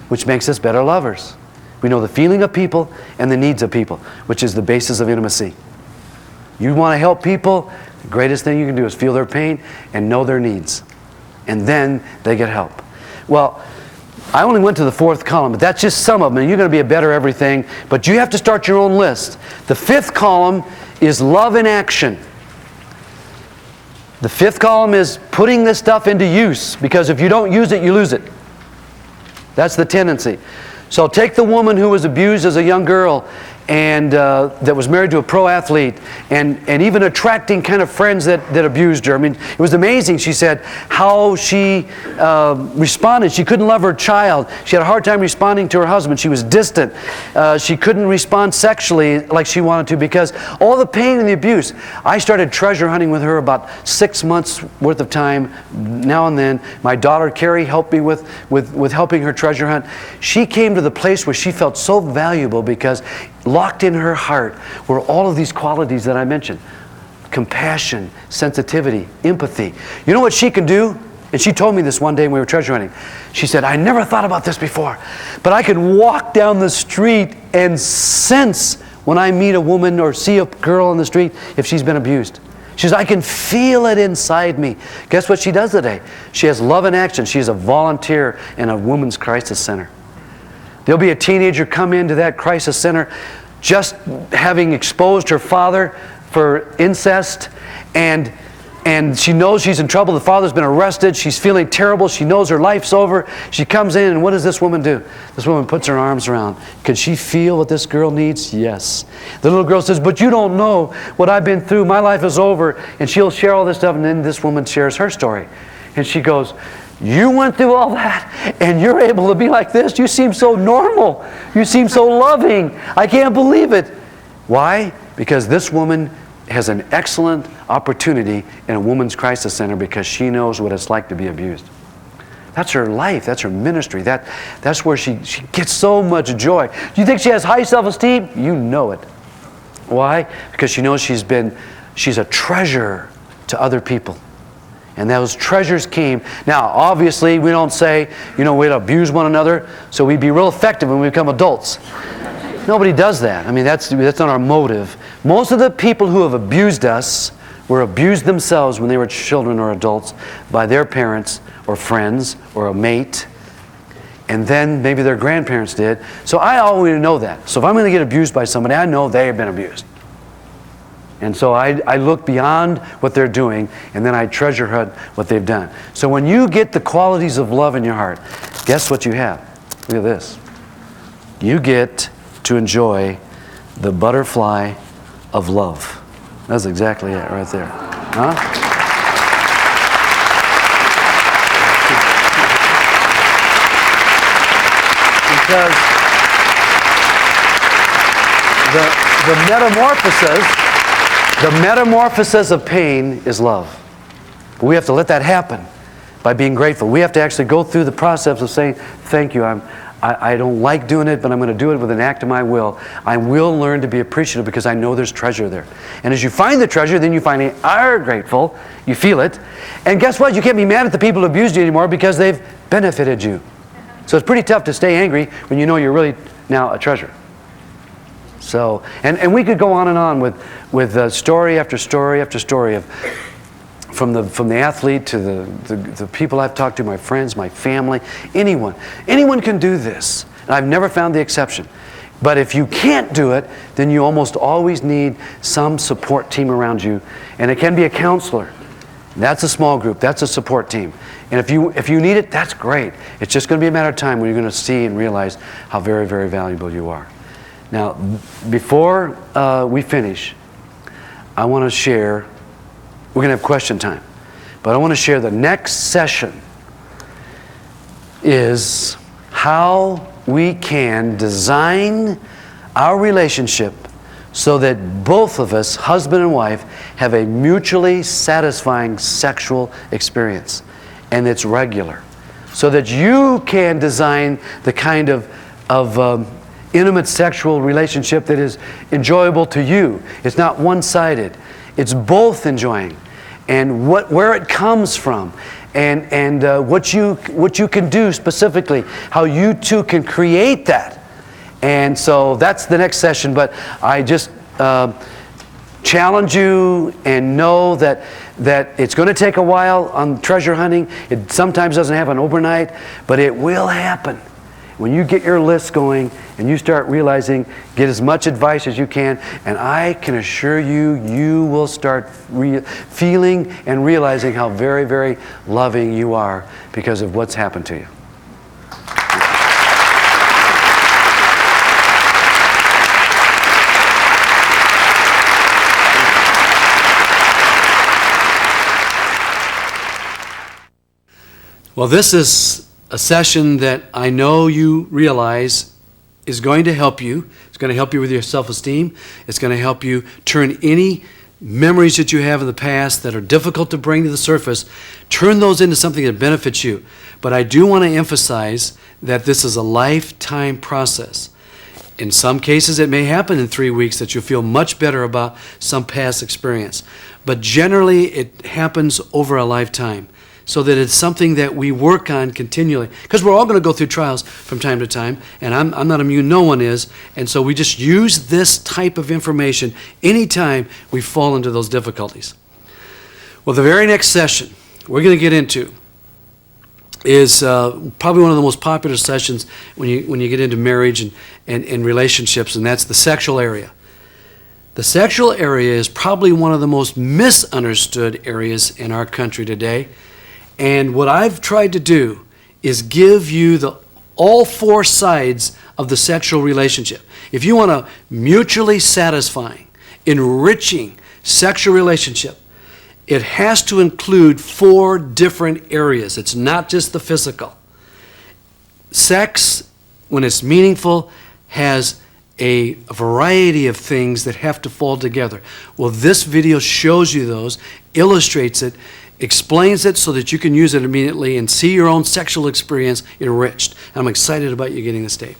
which makes us better lovers. We know the feeling of people and the needs of people, which is the basis of intimacy. You want to help people, the greatest thing you can do is feel their pain and know their needs. And then they get help. Well, I only went to the fourth column, but that's just some of them, and you're going to be a better everything, but you have to start your own list. The fifth column is love in action. The fifth column is putting this stuff into use, because if you don't use it, you lose it. That's the tendency. So take the woman who was abused as a young girl and that was married to a pro athlete and even attracting kind of friends that abused her. I mean, it was amazing, she said, how she responded. She couldn't love her child. She had a hard time responding to her husband. She was distant. She couldn't respond sexually like she wanted to because all the pain and the abuse. I started treasure hunting with her about 6 months worth of time now and then. My daughter Carrie helped me with helping her treasure hunt. She came to the place where she felt so valuable because locked in her heart were all of these qualities that I mentioned. Compassion, sensitivity, empathy. You know what she can do? And she told me this one day when we were treasure hunting. She said, I never thought about this before, but I can walk down the street and sense when I meet a woman or see a girl on the street if she's been abused. She says, I can feel it inside me. Guess what she does today? She has love in action. She's a volunteer in a women's crisis center. There'll be a teenager come into that crisis center just having exposed her father for incest, and she knows she's in trouble. The father's been arrested. She's feeling terrible. She knows her life's over. She comes in, and what does this woman do? This woman puts her arms around. Can she feel what this girl needs? Yes. The little girl says, but you don't know what I've been through. My life is over. And she'll share all this stuff, and then this woman shares her story. And she goes, you went through all that, and you're able to be like this? You seem so normal. You seem so loving. I can't believe it. Why? Because this woman has an excellent opportunity in a women's crisis center because she knows what it's like to be abused. That's her life. That's her ministry. That's where she gets so much joy. Do you think she has high self-esteem? You know it. Why? Because she knows she's a treasure to other people. And those treasures came. Now, obviously, we don't say, we'd abuse one another, so we'd be real effective when we become adults. Nobody does that. I mean, that's not our motive. Most of the people who have abused us were abused themselves when they were children or adults by their parents or friends or a mate. And then maybe their grandparents did. So I always know that. So if I'm going to get abused by somebody, I know they have been abused. And so I look beyond what they're doing, and then I treasure hunt what they've done. So when you get the qualities of love in your heart, guess what you have? Look at this. You get to enjoy the butterfly of love. That's exactly it right there. Huh? Because the metamorphosis of pain is love. But we have to let that happen by being grateful. We have to actually go through the process of saying, thank you, I don't like doing it, but I'm going to do it with an act of my will. I will learn to be appreciative because I know there's treasure there. And as you find the treasure, then you finally are grateful. You feel it. And guess what? You can't be mad at the people who abused you anymore because they've benefited you. So it's pretty tough to stay angry when you know you're really now a treasure. So, and we could go on and on with story after story after story of from the athlete to the people I've talked to, my friends, my family, anyone. Anyone can do this. And I've never found the exception. But if you can't do it, then you almost always need some support team around you. And it can be a counselor. That's a small group. That's a support team. And if you need it, that's great. It's just going to be a matter of time when you're going to see and realize how very, very valuable you are. Now, before we finish, I want to share, we're going to have question time, but I want to share the next session is how we can design our relationship so that both of us, husband and wife, have a mutually satisfying sexual experience, and it's regular, so that you can design the kind of intimate sexual relationship that is enjoyable to you. It's not one-sided. It's both enjoying. and where it comes from, and what you can do specifically, how you too can create that. And so that's the next session, but I just challenge you and know that it's going to take a while on treasure hunting. It sometimes doesn't happen overnight, but it will happen. When you get your list going and you start realizing, get as much advice as you can, and I can assure you, you will start feeling and realizing how very, very loving you are because of what's happened to you. Well, this is a session that I know you realize is going to help you. It's going to help you with your self-esteem. It's going to help you turn any memories that you have in the past that are difficult to bring to the surface, turn those into something that benefits you. But I do want to emphasize that this is a lifetime process. In some cases, it may happen in 3 weeks that you'll feel much better about some past experience. But generally, it happens over a lifetime, so that it's something that we work on continually. Because we're all going to go through trials from time to time, and I'm not immune, no one is, and so we just use this type of information anytime we fall into those difficulties. Well, the very next session we're going to get into is probably one of the most popular sessions when you get into marriage and relationships, and that's the sexual area. The sexual area is probably one of the most misunderstood areas in our country today. And what I've tried to do is give you all 4 sides of the sexual relationship. If you want a mutually satisfying, enriching sexual relationship, it has to include 4 different areas. It's not just the physical. Sex, when it's meaningful, has a variety of things that have to fall together. Well, this video shows you those, illustrates it, explains it so that you can use it immediately and see your own sexual experience enriched. I'm excited about you getting this tape.